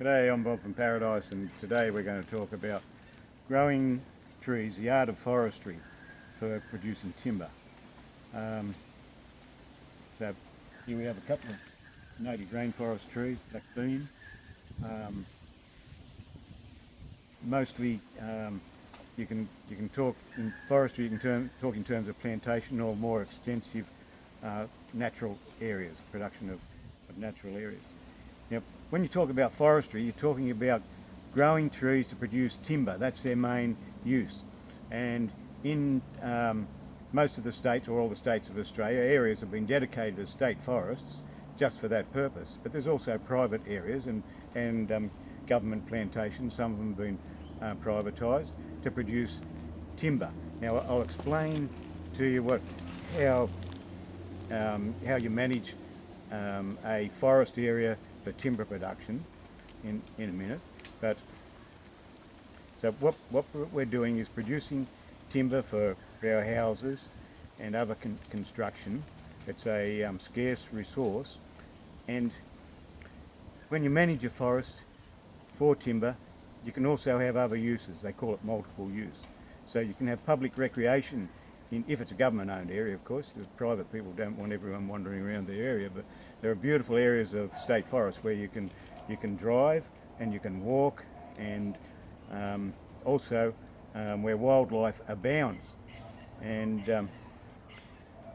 G'day, I'm Bob from Paradise, and today we're going to talk about growing trees, the art of forestry for producing timber. So here we have a couple of native rainforest trees, black beam. Mostly you can talk in forestry, you can talk in terms of plantation or more extensive natural areas, production of natural areas. Now, when you talk about forestry, you're talking about growing trees to produce timber. That's their main use. And in most of the states, or all the states of Australia, areas have been dedicated as state forests just for that purpose. But there's also private areas and government plantations. Some of them have been privatised to produce timber. Now, I'll explain to you how you manage a forest area for timber production in a minute. But so what we're doing is producing timber for our houses and other construction. It's a scarce resource, and when you manage a forest for timber, you can also have other uses. They call it multiple use. So you can have public recreation if it's a government-owned area, of course. The private people don't want everyone wandering around the area, but there are beautiful areas of state forest where you can drive and you can walk, and also where wildlife abounds. And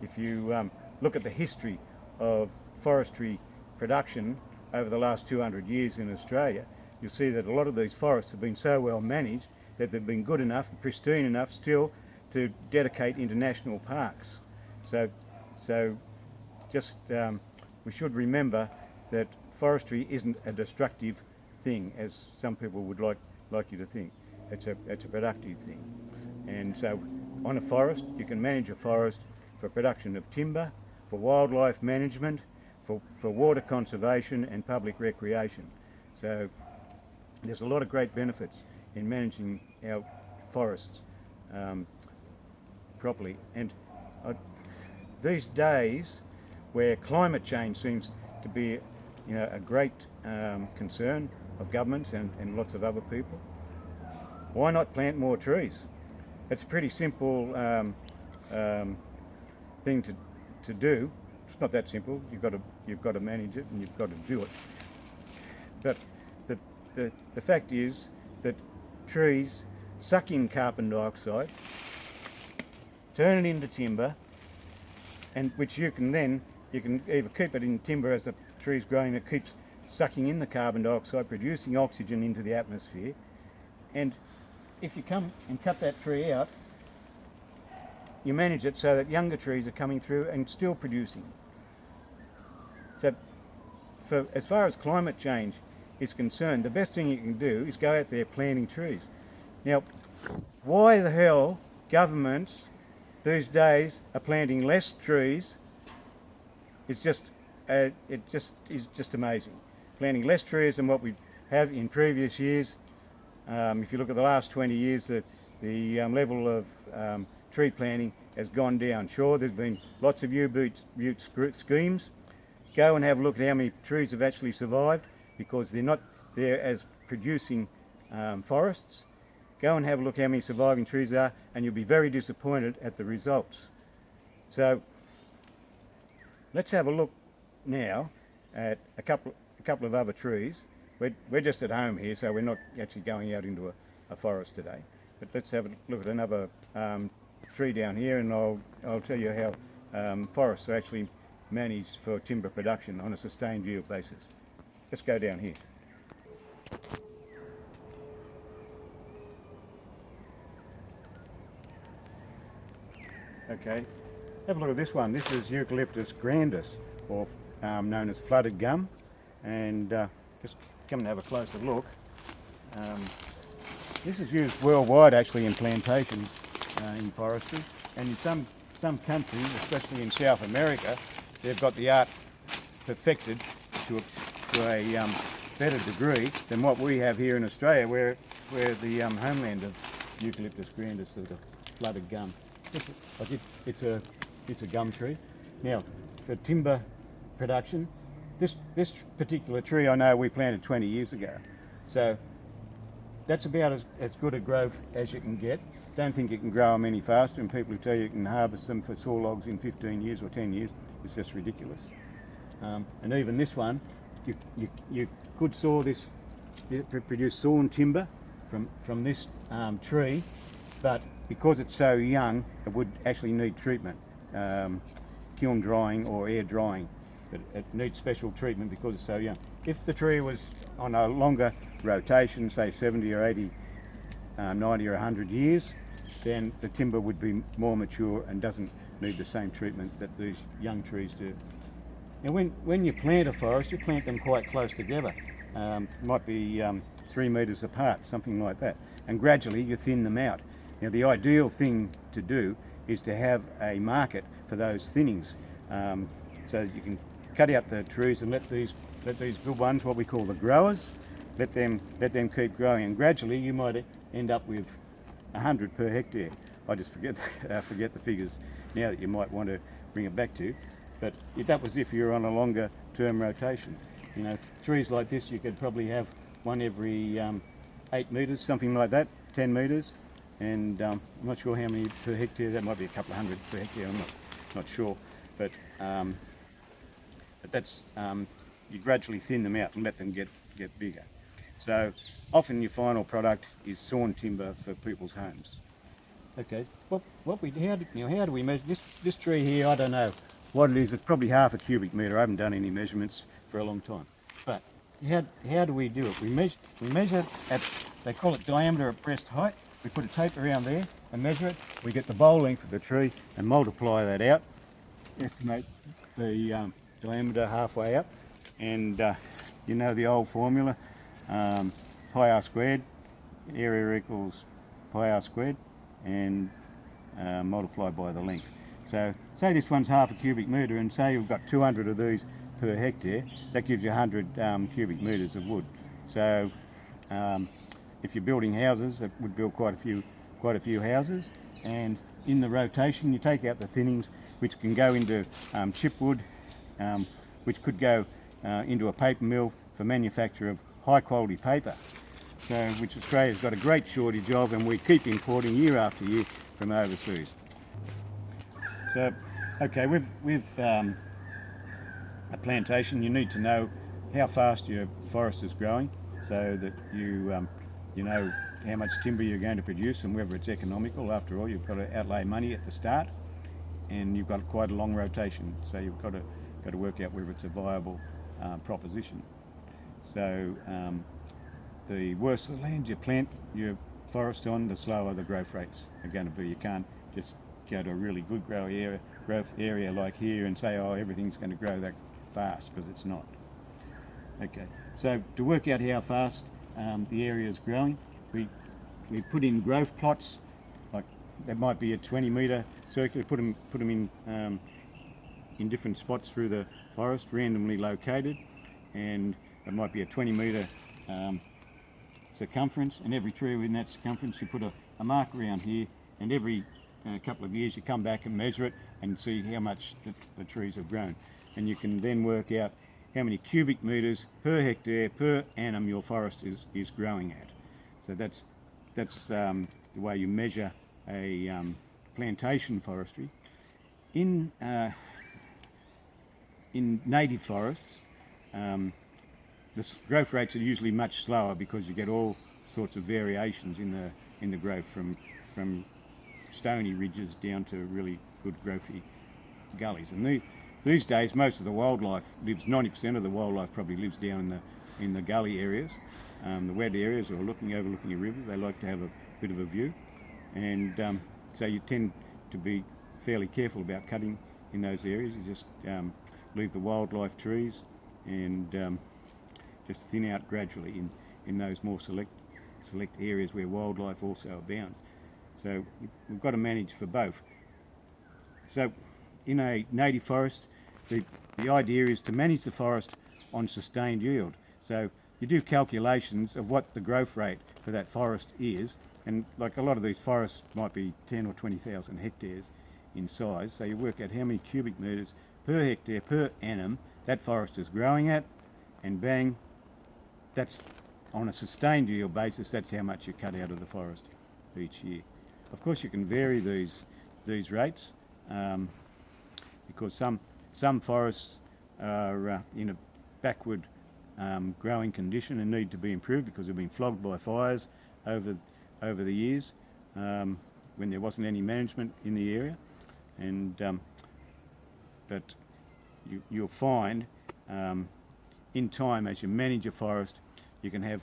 if you look at the history of forestry production over the last 200 years in Australia, you'll see that a lot of these forests have been so well managed that they've been good enough, pristine enough still, to dedicate into national parks. So just we should remember that forestry isn't a destructive thing, as some people would like you to think. It's a productive thing. And so on a forest, you can manage a forest for production of timber, for wildlife management, for water conservation and public recreation. So there's a lot of great benefits in managing our forests properly. And these days, where climate change seems to be a great concern of governments and lots of other people, why not plant more trees? It's a pretty simple thing to do. It's not that simple. You've got to manage it and you've got to do it. But the fact is that trees suck in carbon dioxide, turn it into timber, and which you can either keep it in timber as the tree's growing. It keeps sucking in the carbon dioxide, producing oxygen into the atmosphere. And if you come and cut that tree out, you manage it so that younger trees are coming through and still producing. So as far as climate change is concerned, the best thing you can do is go out there planting trees. Now, why the hell governments these days are planting less trees is just amazing. Planting less trees than what we have in previous years. If you look at the last 20 years, the level of tree planting has gone down. Sure, there's been lots of U-boot schemes. Go and have a look at how many trees have actually survived, because they're not there as producing forests. Go and have a look how many surviving trees there are, and you'll be very disappointed at the results. So let's have a look now at a couple of other trees. We're just at home here, so we're not actually going out into a forest today. But let's have a look at another tree down here, and I'll tell you how forests are actually managed for timber production on a sustained yield basis. Let's go down here. Okay, have a look at this one. This is Eucalyptus grandis, or known as flooded gum, and just come and have a closer look. This is used worldwide actually in plantations in forestry, and in some countries, especially in South America, they've got the art perfected to a better degree than what we have here in Australia, where the homeland of Eucalyptus grandis, the flooded gum. It's a gum tree. Now, for timber production, this particular tree I know we planted 20 years ago, So that's about as good a growth as you can get. Don't think you can grow them any faster, and people who tell you can harvest them for saw logs in 15 years or 10 years, it's just ridiculous. And even this one, you could saw this, produce sawn timber from this tree, but because it's so young, it would actually need treatment, kiln drying or air drying. But it needs special treatment because it's so young. If the tree was on a longer rotation, say 70 or 80, 90 or 100 years, then the timber would be more mature and doesn't need the same treatment that these young trees do. Now when you plant a forest, you plant them quite close together. Might be 3 metres apart, something like that. And gradually you thin them out. Now the ideal thing to do is to have a market for those thinnings. So you can cut out the trees and let these good ones, what we call the growers, let them keep growing, and gradually you might end up with 100 per hectare. I just forget the figures now that you might want to bring it back to, but that was if you're on a longer term rotation. You know, trees like this you could probably have one every 8 metres, something like that, 10 metres, and I'm not sure how many per hectare. That might be a couple of hundred per hectare. I'm not sure, but that's you gradually thin them out and let them get bigger. So often your final product is sawn timber for people's homes. Okay, how do we measure this tree here? I don't know what it is. It's probably half a cubic metre. I haven't done any measurements for a long time. But how do we do it? We measure at, they call it diameter at breast height. We put a tape around there and measure it. We get the bowl length of the tree and multiply that out. Estimate the diameter halfway up, and you know the old formula, pi r squared, area equals pi r squared, and multiplied by the length. So say this one's half a cubic metre, and say you've got 200 of these per hectare, that gives you 100 cubic metres of wood. So if you're building houses, that would build quite a few houses, and in the rotation you take out the thinnings, which can go into chipwood, which could go into a paper mill for manufacture of high quality paper, so which Australia's got a great shortage of, and we keep importing year after year from overseas. So, okay, with a plantation, you need to know how fast your forest is growing, so that you know how much timber you're going to produce and whether it's economical. After all, you've got to outlay money at the start, and you've got quite a long rotation, so you've got to work out whether it's a viable proposition. So the worse the land you plant your forest on, the slower the growth rates are going to be. You can't just go to a really good growth area like here and say, oh, everything's going to grow that fast, because it's not. Okay, so to work out how fast the area is growing, we put in growth plots. Like that might be a 20 metre circular. Put them in different spots through the forest, randomly located, and it might be a 20 metre circumference, and every tree within that circumference you put a mark around here, and every couple of years you come back and measure it and see how much the trees have grown, and you can then work out how many cubic metres per hectare per annum your forest is growing at. So that's the way you measure a plantation forestry. In native forests, the growth rates are usually much slower, because you get all sorts of variations in the growth, from stony ridges down to really good growthy gullies. And these days, most of the wildlife lives, 90% of the wildlife probably lives down in the gully areas, the wet areas, or overlooking your rivers. They like to have a bit of a view, and so you tend to be fairly careful about cutting in those areas. You just leave the wildlife trees and just thin out gradually in those more select areas where wildlife also abounds. So we've got to manage for both. So in a native forest, the idea is to manage the forest on sustained yield. So you do calculations of what the growth rate for that forest is, and like a lot of these forests might be 10 or 20,000 hectares in size, so you work out how many cubic metres per hectare per annum that forest is growing at, and bang, that's on a sustained yield basis, that's how much you cut out of the forest each year. Of course, you can vary these rates because some forests are in a backward growing condition and need to be improved because they've been flogged by fires over the years when there wasn't any management in the area. And but you'll find in time, as you manage your forest, you can have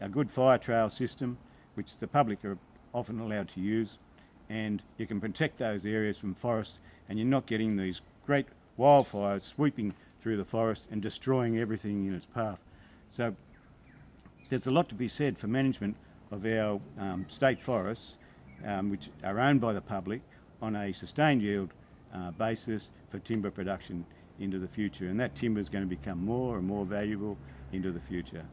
a good fire trail system, which the public are often allowed to use, and you can protect those areas from forest, and you're not getting these great wildfires sweeping through the forest and destroying everything in its path. So there's a lot to be said for management of our state forests, which are owned by the public, on a sustained yield basis for timber production into the future, and that timber is going to become more and more valuable into the future.